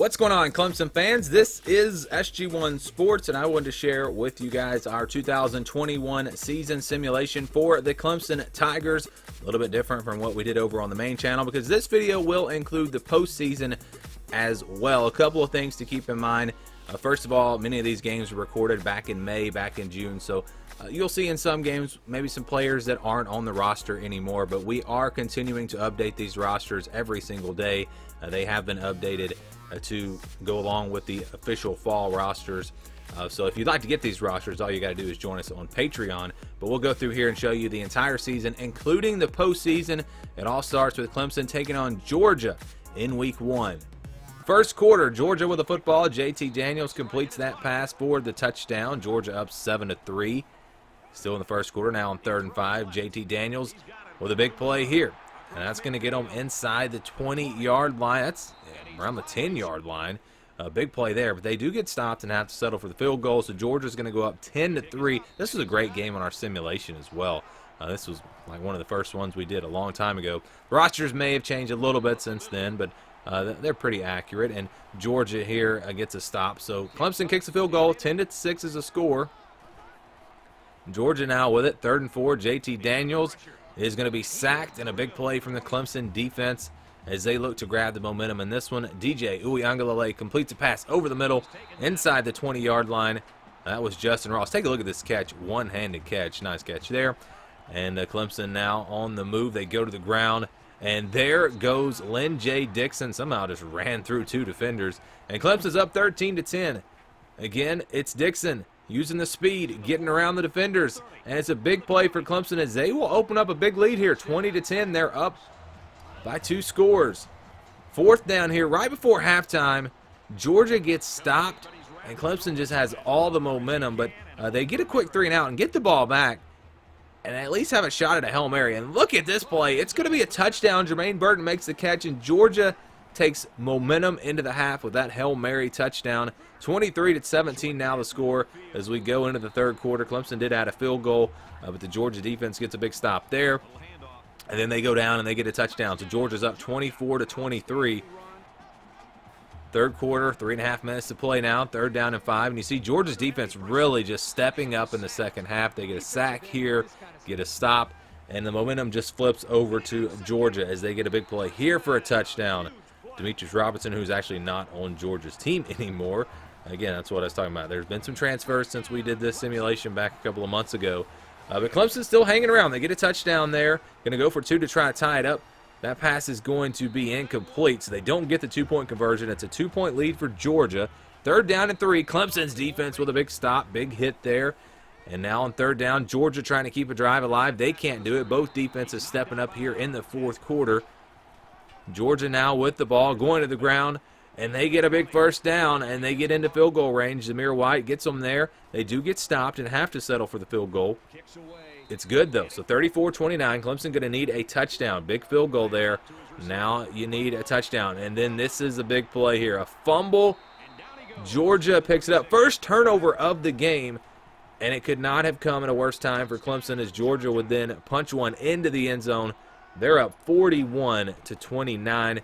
What's going on, Clemson fans? This is SG1 Sports, and I wanted to share with you guys our 2021 season simulation for the Clemson Tigers. A little bit different from what we did over on the main channel because this video will include the postseason as well. A couple of things to keep in mind. First of all, many of these games were recorded back in May, back in June, so you'll see in some games maybe some players that aren't on the roster anymore, but we are continuing to update these rosters every single day. They have been updated to go along with the official fall rosters. So if you'd like to get these rosters, all you got to do is join us on Patreon. But we'll go through here and show you the entire season, including the postseason. It all starts with Clemson taking on Georgia in Week 1. First quarter, Georgia with the football. JT Daniels completes that pass for the touchdown. Georgia up 7-3. Still in the first quarter, now on 3rd and 5. JT Daniels with a big play here. And that's going to get them inside the 20-yard line. That's around the 10-yard line. A big play there, but they do get stopped and have to settle for the field goal. So Georgia's going to go up 10-3. This was a great game on our simulation as well. This was like one of the first ones we did a long time ago. Rosters may have changed a little bit since then, but they're pretty accurate. And Georgia here gets a stop. So Clemson kicks a field goal. 10-6 is a score. Georgia now with it. 3rd and 4. JT Daniels is going to be sacked, and a big play from the Clemson defense as they look to grab the momentum in this one. DJ Uiagalelei completes a pass over the middle inside the 20-yard line. That was Justin Ross. Take a look at this catch. One-handed catch. Nice catch there. And Clemson now on the move. They go to the ground, and there goes Lynn J. Dixon. Somehow just ran through 2 defenders. And Clemson's up 13-10. Again, it's Dixon using the speed, getting around the defenders. And it's a big play for Clemson as they will open up a big lead here. 20-10. They're up by 2 scores. 4th down here, right before halftime. Georgia gets stopped, and Clemson just has all the momentum. But they get a quick 3 and out and get the ball back and at least have a shot at a Hail Mary. And look at this play. It's going to be a touchdown. Jermaine Burton makes the catch, and Georgia takes momentum into the half with that Hail Mary touchdown. 23-17 now the score as we go into the 3rd quarter. Clemson did add a field goal, but the Georgia defense gets a big stop there. And then they go down and they get a touchdown. So Georgia's up 24-23. 3rd quarter, 3.5 minutes to play now. 3rd down and 5. And you see Georgia's defense really just stepping up in the second half. They get a sack here, get a stop, and the momentum just flips over to Georgia as they get a big play here for a touchdown. Demetrius Robertson, who's actually not on Georgia's team anymore. Again, that's what I was talking about. There's been some transfers since we did this simulation back a couple of months ago. But Clemson's still hanging around. They get a touchdown there. Going to go for 2 to try to tie it up. That pass is going to be incomplete, so they don't get the 2-point conversion. It's a 2-point lead for Georgia. 3rd down and 3. Clemson's defense with a big stop, big hit there. And now on 3rd down, Georgia trying to keep a drive alive. They can't do it. Both defenses stepping up here in the 4th quarter. Georgia now with the ball, going to the ground, and they get a big 1st down, and they get into field goal range. Zamir White gets them there. They do get stopped and have to settle for the field goal. It's good, though. So 34-29. Clemson going to need a touchdown. Big field goal there. Now you need a touchdown. And then this is a big play here. A fumble. Georgia picks it up. First turnover of the game, and it could not have come at a worse time for Clemson as Georgia would then punch one into the end zone. They're up 41-29.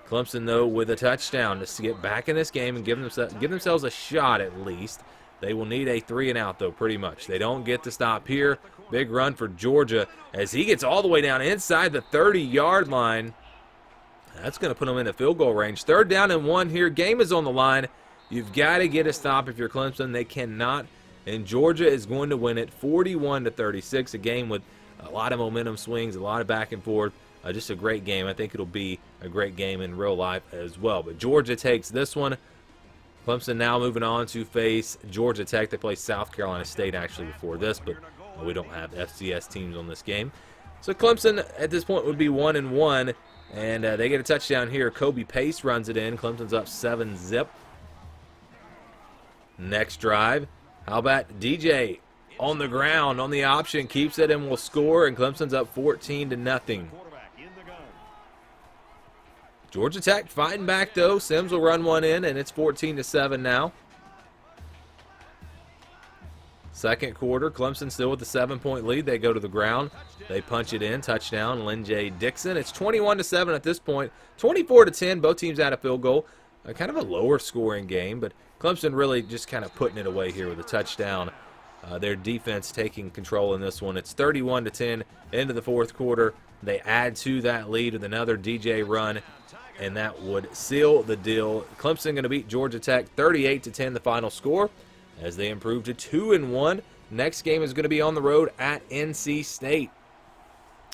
Clemson, though, with a touchdown to get back in this game and give themselves a shot at least. They will need a 3 and out, though, pretty much. They don't get the stop here. Big run for Georgia as he gets all the way down inside the 30-yard line. That's going to put them into field goal range. 3rd down and 1 here. Game is on the line. You've got to get a stop if you're Clemson. They cannot. And Georgia is going to win it 41-36. A game with a lot of momentum swings, a lot of back and forth. Just a great game. I think it'll be a great game in real life as well. But Georgia takes this one. Clemson now moving on to face Georgia Tech. They play South Carolina State actually before this, but we don't have FCS teams on this game. So Clemson at this point would be 1-1, and they get a touchdown here. Kobe Pace runs it in. Clemson's up 7-zip. Next drive. How about DJ on the ground on the option, keeps it and will score, and Clemson's up 14-0. Georgia Tech fighting back, though. Sims will run one in, and it's 14-7 now. 2nd quarter, Clemson still with the 7-point lead. They go to the ground. They punch it in. Touchdown, Lynn J. Dixon. It's 21-7 at this point. 24-10. Both teams had a field goal. kind of a lower scoring game, but Clemson really just kind of putting it away here with a touchdown. Their defense taking control in this one. It's 31-10 into the fourth quarter. They add to that lead with another DJ run, and that would seal the deal. Clemson going to beat Georgia Tech 38-10, the final score, as they improve to 2-1. Next game is going to be on the road at NC State.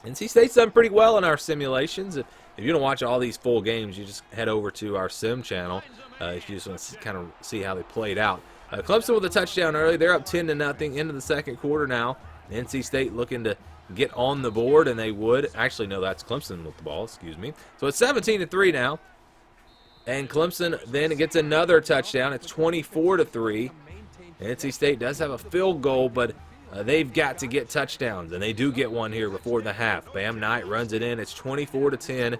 NC State's done pretty well in our simulations. If you don't watch all these full games, you just head over to our sim channel if you just want to kind of see how they played out. Clemson with a touchdown early. They're up 10-0 into the second quarter now. NC State looking to get on the board, and they would. Actually, no, that's Clemson with the ball, excuse me. So it's 17-3 now. And Clemson then gets another touchdown. It's 24-3. NC State does have a field goal, but they've got to get touchdowns, and they do get one here before the half. Bam Knight runs it in. It's 24-10.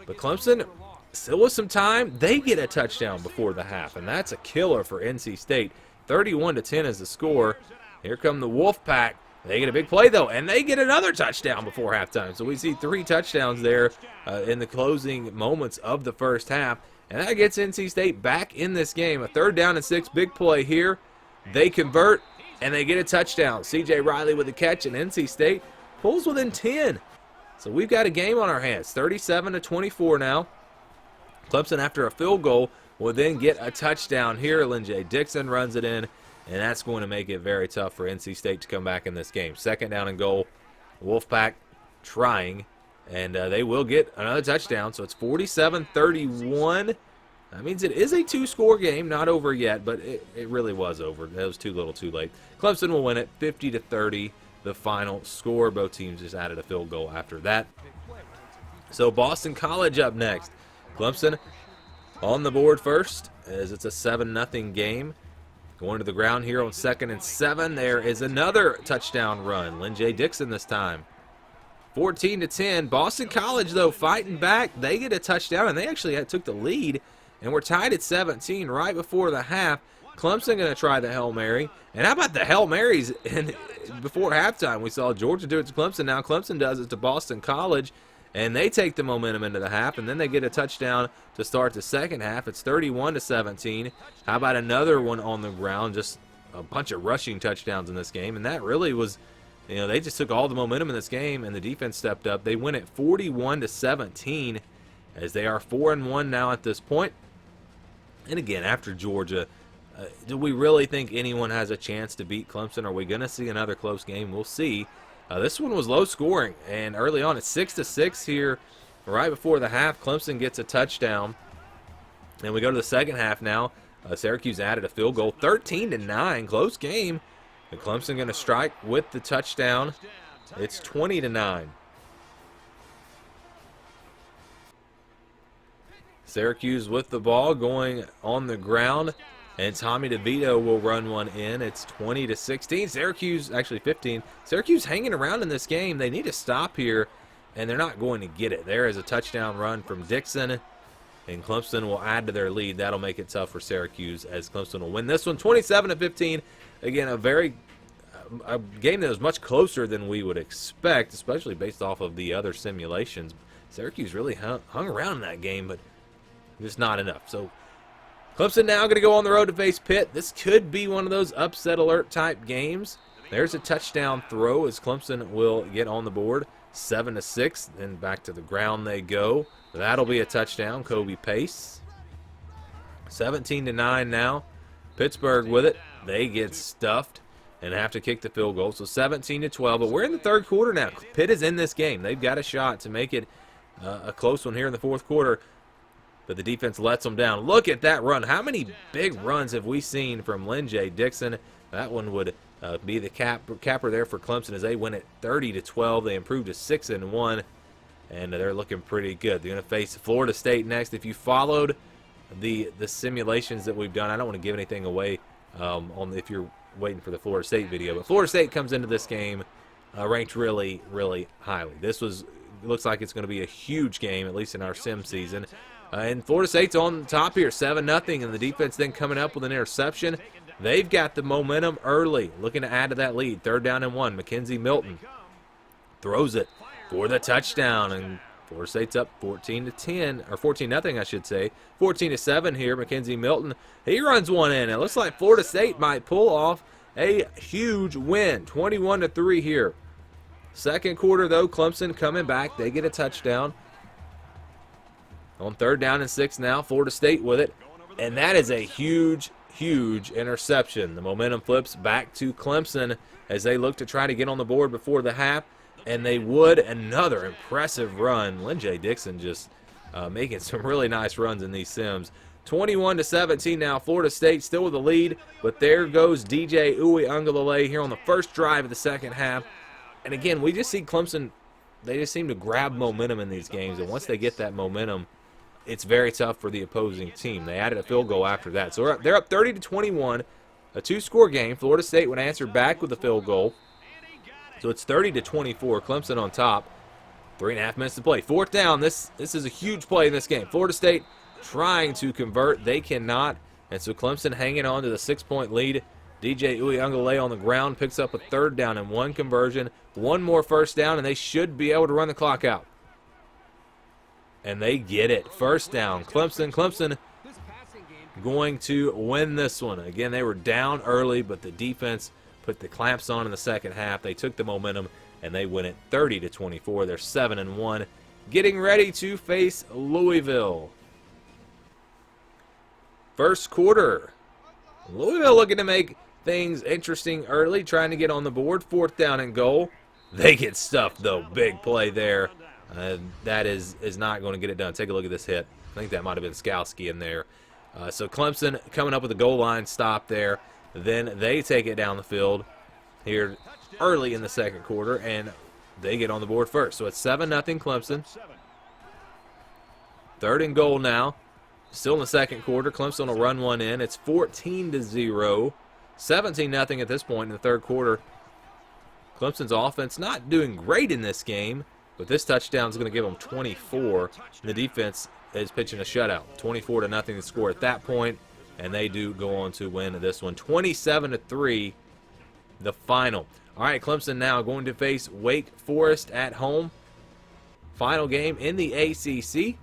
But Clemson, still with some time, they get a touchdown before the half, and that's a killer for NC State. 31-10 is the score. Here come the Wolfpack. They get a big play, though, and they get another touchdown before halftime. So we see 3 touchdowns there in the closing moments of the first half, and that gets NC State back in this game. A 3rd down and 6, big play here. They convert, and they get a touchdown. C.J. Riley with the catch, and NC State pulls within 10. So we've got a game on our hands, 37-24 now. Clemson, after a field goal, will then get a touchdown here. Lynn-J Dixon runs it in, and that's going to make it very tough for NC State to come back in this game. 2nd down and goal. Wolfpack trying, and they will get another touchdown. So it's 47-31. That means it is a 2-score game, not over yet, but it really was over. That was too little too late. Clemson will win it 50-30, the final score. Both teams just added a field goal after that. So Boston College up next. Clemson on the board first, as it's a 7-0 game. Going to the ground here on 2nd and 7. There is another touchdown run. Lynn-J Dixon this time. 14-10. Boston College, though, fighting back. They get a touchdown, and they actually took the lead. And we're tied at 17 right before the half. Clemson going to try the Hail Mary. And how about the Hail Marys before halftime? We saw Georgia do it to Clemson. Now Clemson does it to Boston College. And they take the momentum into the half, and then they get a touchdown to start the second half. It's 31-17. How about another one on the ground? Just a bunch of rushing touchdowns in this game, and that really was, they just took all the momentum in this game, and the defense stepped up. They win it 41-17, as they are 4-1 now at this point. And again, after Georgia, do we really think anyone has a chance to beat Clemson? Are we going to see another close game? We'll see. This one was low scoring, and early on it's 6-6 here. Right before the half, Clemson gets a touchdown. And we go to the second half now. Syracuse added a field goal, 13-9, close game. And Clemson going to strike with the touchdown. It's 20-9. Syracuse with the ball going on the ground. And Tommy DeVito will run one in. It's 20-16. Syracuse, actually 15. Syracuse hanging around in this game. They need to stop here, and they're not going to get it. There is a touchdown run from Dixon, and Clemson will add to their lead. That'll make it tough for Syracuse, as Clemson will win this one 27-15. Again, a game that was much closer than we would expect, especially based off of the other simulations. Syracuse really hung around in that game, but just not enough. So Clemson now going to go on the road to face Pitt. This could be one of those upset alert type games. There's a touchdown throw as Clemson will get on the board. 7-6. Then back to the ground they go. That'll be a touchdown. Kobe Pace. 17-9 now. Pittsburgh with it. They get stuffed and have to kick the field goal. So 17-12. But we're in the third quarter now. Pitt is in this game. They've got a shot to make it a close one here in the fourth quarter. But the defense lets them down. Look at that run. How many big runs have we seen from Lynn-J Dixon? That one would be the capper there for Clemson as they win it 30-12. They improved to 6-1, and they're looking pretty good. They're going to face Florida State next. If you followed the simulations that we've done, I don't want to give anything away if you're waiting for the Florida State video, but Florida State comes into this game ranked really, really highly. Looks like it's going to be a huge game, at least in our sim season. And Florida State's on top here, 7-0, and the defense then coming up with an interception. They've got the momentum early, looking to add to that lead. 3rd down and 1. Mackenzie Milton throws it for the touchdown, and Florida State's up 14-10, or 14-0, I should say. 14-7 here. Mackenzie Milton, he runs one in. It looks like Florida State might pull off a huge win. 21-3 here. Second quarter, though, Clemson coming back. They get a touchdown. On 3rd down and 6 now, Florida State with it. And that is a huge, huge interception. The momentum flips back to Clemson as they look to try to get on the board before the half. And they would. Another impressive run. Lynn-J Dixon just making some really nice runs in these sims. 21-17 now. Florida State still with the lead. But there goes DJ Uiagalelei here on the first drive of the second half. And again, we just see Clemson, they just seem to grab momentum in these games. And once they get that momentum, it's very tough for the opposing team. They added a field goal after that. So they're up 30-21. A 2-score game. Florida State would answer back with a field goal. So it's 30-24. Clemson on top. 3.5 minutes to play. 4th down. This is a huge play in this game. Florida State trying to convert. They cannot. And so Clemson hanging on to the 6-point lead. DJ Uiagalelei on the ground picks up a 3rd down and 1 conversion. 1 more first down, and they should be able to run the clock out. And they get it. First down. Clemson going to win this one. Again, they were down early, but the defense put the clamps on in the second half. They took the momentum, and they win it 30-24. They're 7-1, getting ready to face Louisville. First quarter. Louisville looking to make things interesting early, trying to get on the board. 4th down and goal. They get stuffed, though. Big play there. That is not going to get it done. Take a look at this hit. I think that might have been Skowski in there. So Clemson coming up with a goal line stop there. Then they take it down the field here early in the second quarter, and they get on the board first. So it's 7-0 Clemson. 3rd and goal now. Still in the second quarter. Clemson will run one in. It's 14-0. 17-0 at this point in the third quarter. Clemson's offense not doing great in this game, but this touchdown is going to give them 24. And the defense is pitching a shutout. 24-0 to score at that point, and they do go on to win this one. 27-3, the final. All right, Clemson now going to face Wake Forest at home. Final game in the ACC.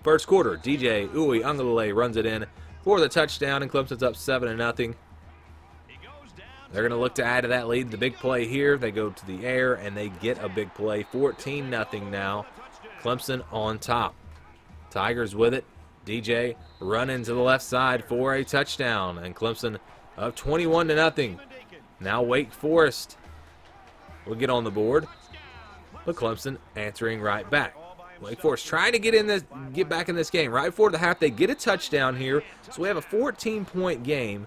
First quarter, DJ Uiagalelei runs it in for the touchdown, and Clemson's up 7-0. They're going to look to add to that lead. The big play here, they go to the air, and they get a big play. 14-0 now. Clemson on top. Tigers with it. DJ running to the left side for a touchdown, and Clemson up 21-0. Now Wake Forest will get on the board, but Clemson answering right back. Wake Forest trying to get back in this game. Right before the half, they get a touchdown here, so we have a 14-point game.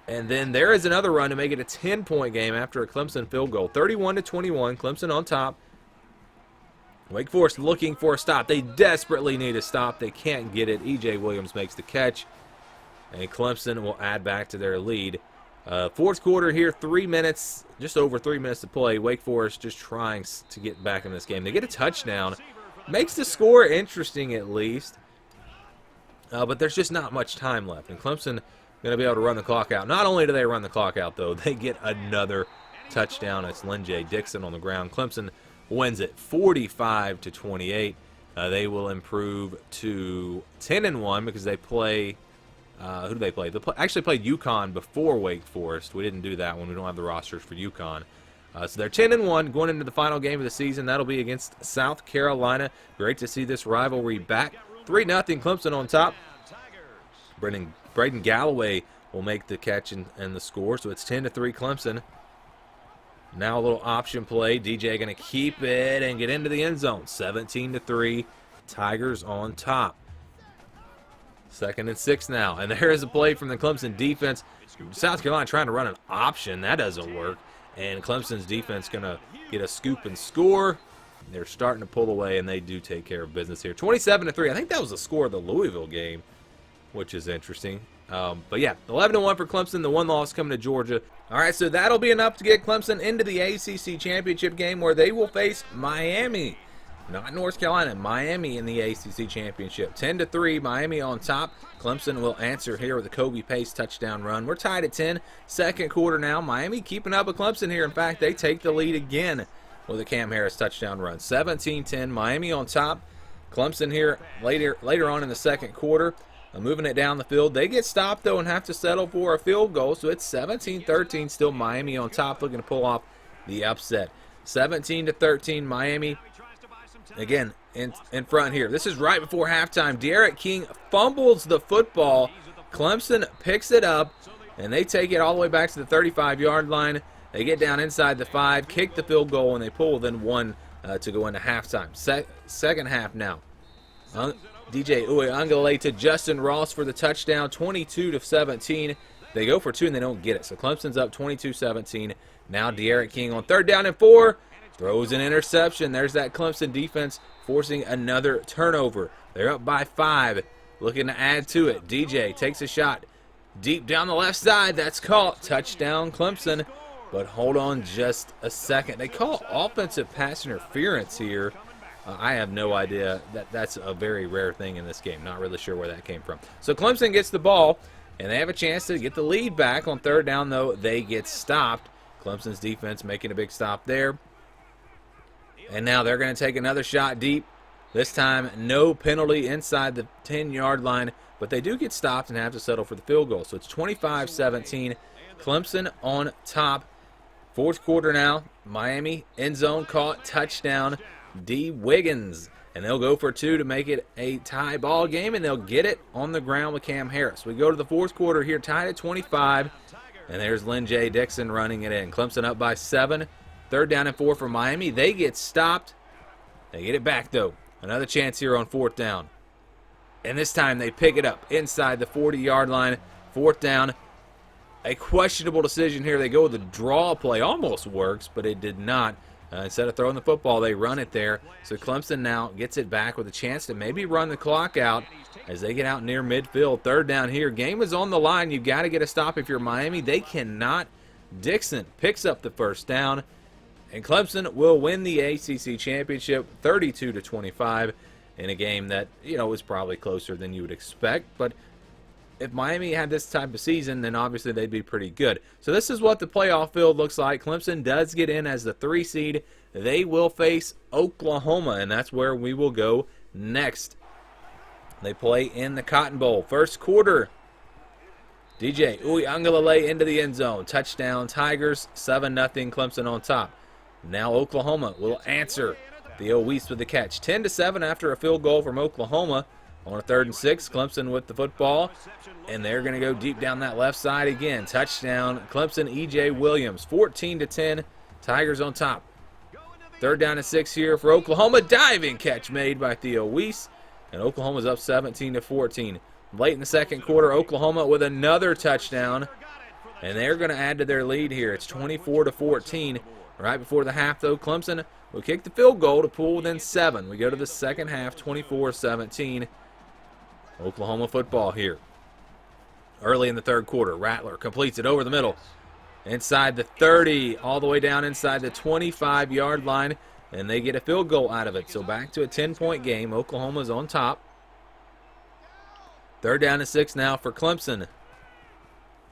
And then there is another run to make it a 10-point game after a Clemson field goal. 31-21, Clemson on top. Wake Forest looking for a stop. They desperately need a stop. They can't get it. E.J. Williams makes the catch, and Clemson will add back to their lead. Fourth quarter here, 3 minutes, just over 3 minutes to play. Wake Forest just trying to get back in this game. They get a touchdown. Makes the score interesting at least, but there's just not much time left, and Clemson going to be able to run the clock out. Not only do they run the clock out, though, they get another touchdown. It's Lynn-J Dixon on the ground. Clemson wins it 45-28. They will improve to 10-1 because they play. Who do they play? They actually played UConn before Wake Forest. We didn't do that one. We don't have the rosters for UConn. So they're 10-1 going into the final game of the season. That'll be against South Carolina. Great to see this rivalry back. 3-0 Clemson on top. Braden Galloway will make the catch and the score. So it's 10-3 Clemson. Now a little option play. DJ going to keep it and get into the end zone. 17-3. Tigers on top. 2nd and 6 now. And there is a play from the Clemson defense. South Carolina trying to run an option. That doesn't work. And Clemson's defense going to get a scoop and score. They're starting to pull away, and they do take care of business here. 27-3. I think that was the score of the Louisville game, which is interesting. But yeah, 11-1 for Clemson. The one loss coming to Georgia. All right, so that'll be enough to get Clemson into the ACC championship game where they will face Miami. Not North Carolina, Miami in the ACC championship. 10-3, Miami on top. Clemson will answer here with a Kobe Pace touchdown run. We're tied at 10. Second quarter now. Miami keeping up with Clemson here. In fact, they take the lead again with a Cam Harris touchdown run. 17-10, Miami on top. Clemson here later on in the second quarter, moving it down the field. They get stopped, though, and have to settle for a field goal, so it's 17-13, still Miami on top, looking to pull off the upset. 17-13, Miami, again, in front here. This is right before halftime. D'Eriq King fumbles the football. Clemson picks it up, and they take it all the way back to the 35-yard line. They get down inside the 5, kick the field goal, and they pull within 1 to go into halftime. Second half now. DJ Uiagalelei to Justin Ross for the touchdown, 22-17. They go for 2 and they don't get it. So Clemson's up 22-17. Now D'Eriq King on 3rd down and 4. Throws an interception. There's that Clemson defense forcing another turnover. They're up by 5. Looking to add to it. DJ takes a shot deep down the left side. That's caught. Touchdown Clemson. But hold on just a second. They call offensive pass interference here. I have no idea. That's a very rare thing in this game. Not really sure where that came from. So Clemson gets the ball, and they have a chance to get the lead back. On 3rd down, though, they get stopped. Clemson's defense making a big stop there. And now they're going to take another shot deep. This time, no penalty inside the 10-yard line, but they do get stopped and have to settle for the field goal. So it's 25-17. Clemson on top. Fourth quarter now. Miami, end zone caught, touchdown, D. Wiggins. And they'll go for 2 to make it a tie ball game, and they'll get it on the ground with Cam Harris. We go to the fourth quarter here, tied at 25. And there's Lynn J. Dixon running it in. Clemson up by 7. 3rd down and 4 for Miami. They get stopped. They get it back, though. Another chance here on 4th down. And this time they pick it up inside the 40-yard line. 4th down. A questionable decision here. They go with the draw play. Almost works, but it did not. Instead of throwing the football, they run it there. So Clemson now gets it back with a chance to maybe run the clock out as they get out near midfield. 3rd down here. Game is on the line. You've got to get a stop if you're Miami. They cannot. Dixon picks up the 1st down. And Clemson will win the ACC championship 32-25 in a game that, was probably closer than you would expect. But if Miami had this type of season, then obviously they'd be pretty good. So this is what the playoff field looks like. Clemson does get in as the 3 seed. They will face Oklahoma, and that's where we will go next. They play in the Cotton Bowl. First quarter, DJ Uiagalelei into the end zone. Touchdown Tigers, 7-0 Clemson on top. Now Oklahoma will answer. Theo Weiss with the catch. 10-7 after a field goal from Oklahoma. On a 3rd and 6, Clemson with the football. And they're going to go deep down that left side again. Touchdown, Clemson, E.J. Williams. 14-10, Tigers on top. 3rd down and 6 here for Oklahoma. Diving catch made by Theo Weiss. And Oklahoma's up 17-14. Late in the second quarter, Oklahoma with another touchdown. And they're going to add to their lead here. It's 24-14. Right before the half, though, Clemson will kick the field goal to pull within 7. We go to the second half, 24-17. Oklahoma football here. Early in the 3rd quarter, Rattler completes it over the middle. Inside the 30, all the way down inside the 25-yard line, and they get a field goal out of it. So back to a 10-point game. Oklahoma's on top. 3rd down and 6 now for Clemson.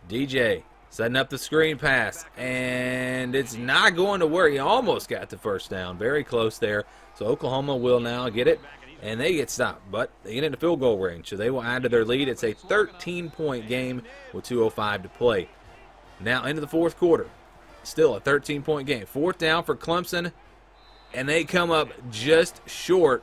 DJ setting up the screen pass, and it's not going to work. He almost got the 1st down. Very close there. So Oklahoma will now get it, and they get stopped. But they get into field goal range, so they will add to their lead. It's a 13-point game with 2:05 to play. Now into the 4th quarter. Still a 13-point game. 4th down for Clemson, and they come up just short.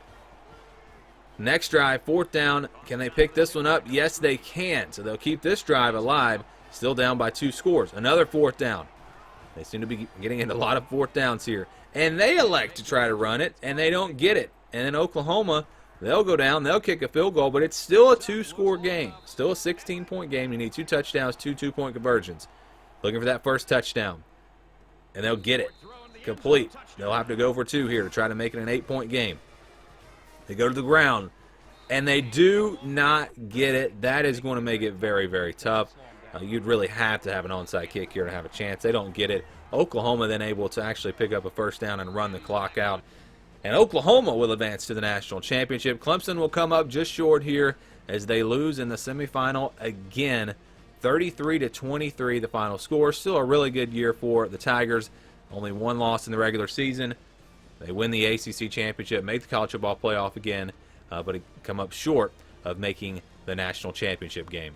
Next drive, 4th down. Can they pick this one up? Yes, they can. So they'll keep this drive alive. Still down by 2 scores. Another 4th down. They seem to be getting into a lot of 4th downs here. And they elect to try to run it, and they don't get it. And then Oklahoma, they'll go down, they'll kick a field goal, but it's still a 2-score game. Still a 16-point game. You need 2 touchdowns, 2 2-point conversions. Looking for that first touchdown. And they'll get it. Complete. They'll have to go for 2 here to try to make it an 8-point game. They go to the ground, and they do not get it. That is going to make it very, very tough. You'd really have to have an onside kick here to have a chance. They don't get it. Oklahoma then able to actually pick up a 1st down and run the clock out. And Oklahoma will advance to the national championship. Clemson will come up just short here as they lose in the semifinal again. 33-23 the final score. Still a really good year for the Tigers. Only 1 loss in the regular season. They win the ACC championship, make the college football playoff again, but come up short of making the national championship game.